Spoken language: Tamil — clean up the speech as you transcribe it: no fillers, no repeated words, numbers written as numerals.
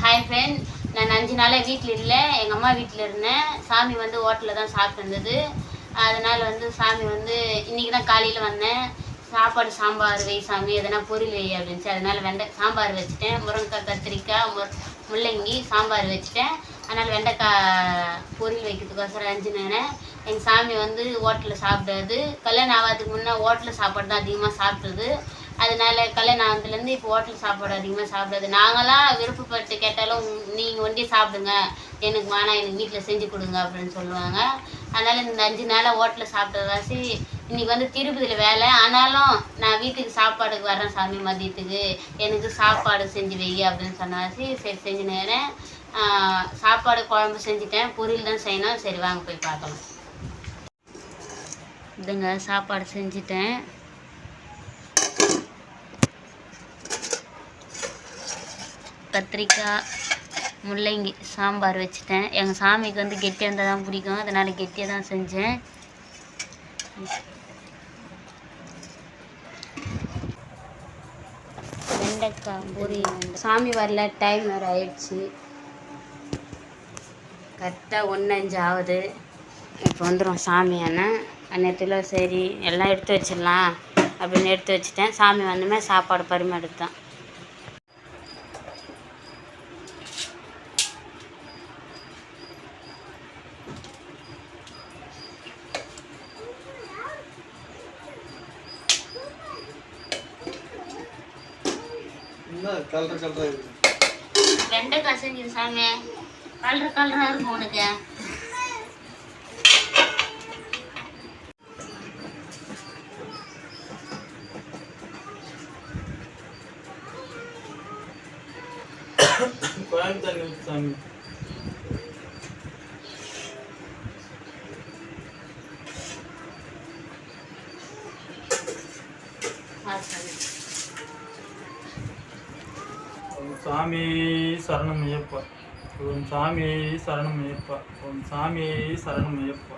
ஹாய் ஃப்ரெண்ட், நான் 5 நாளாக வீட்டில் இல்லை, எங்கள் அம்மா வீட்டில் இருந்தேன். சாமி வந்து ஹோட்டலில் தான் சாப்பிட்டு இருந்தது. அதனால் வந்து சாமி வந்து இன்றைக்கி தான் காலையில் வந்தேன். சாப்பாடு சாம்பார் வை சாமி, எதனா பொரியல் வை அப்படின்ச்சு. அதனால் சாம்பார் வச்சுட்டேன். முருங்கைக்காய், கத்திரிக்காய், முள்ளங்கி சாம்பார் வச்சுட்டேன். அதனால் வெண்டைக்காய் பொரியல் வைக்கிறதுக்கோசரம் அஞ்சுனேன். எங்கள் சாமி வந்து ஹோட்டலில் சாப்பிடாது. கல்யாணம் ஆகாதுக்கு முன்னே ஹோட்டலில் சாப்பாடு தான் அதிகமாக சாப்பிட்றது. அதனால கல்யாணம் ஆனதுலேருந்து இப்போ ஹோட்டல் சாப்பாடு அதிகமாக சாப்பிடாது. நாங்களாம் விருப்பப்பட்டு கேட்டாலும் நீங்கள் ஒண்டியே சாப்பிடுங்க, எனக்கு வேணாம், எனக்கு வீட்டில் செஞ்சு கொடுங்க அப்படின்னு சொல்லுவாங்க. அதனால் இந்த 5 நாளாக ஹோட்டலில் சாப்பிட்டதாசி இன்றைக்கி வந்து திருப்பதியில் வேலை. ஆனாலும் நான் வீட்டுக்கு சாப்பாடுக்கு வரேன் சாமி, மதியத்துக்கு எனக்கு சாப்பாடு செஞ்சு வை அப்படின்னு சொன்னாச்சு. சரி செஞ்சுனேன். சாப்பாடு குழம்பு செஞ்சுட்டேன், பொரியல் தான் செய்யணும். சரி வாங்க போய் பார்க்கலாம். இதுங்க சாப்பாடு செஞ்சுட்டேன். கத்திரிக்காய், முள்ளங்கி சாம்பார் வச்சுட்டேன். எங்கள் சாமிக்கு வந்து கெட்டியாக இருந்தால் தான் பிடிக்கும், அதனால் கெட்டியாக தான் செஞ்சேன். வெண்டைக்காய் பொரியல். சாமி வரல, டைம் வேறு ஆயிடுச்சு. கரெக்டாக 1:05 ஆகுது. இப்போ வந்துடும் சாமியான அந்நேரத்தில். சரி எல்லாம் எடுத்து வச்சிடலாம் அப்படின்னு எடுத்து வச்சுட்டேன். சாமி வந்தோமே சாப்பாடு பரிமாறிட்டேன். வெண்டைக்காய் செஞ்சது சாமி, கலராக இருக்கும் உனக்கு. சாமி சாமி சரணம் ஐயப்பா, ஓம் சாமி சரணம் ஐயப்பா, ஓம் சாமி சரணம் ஐயப்பா.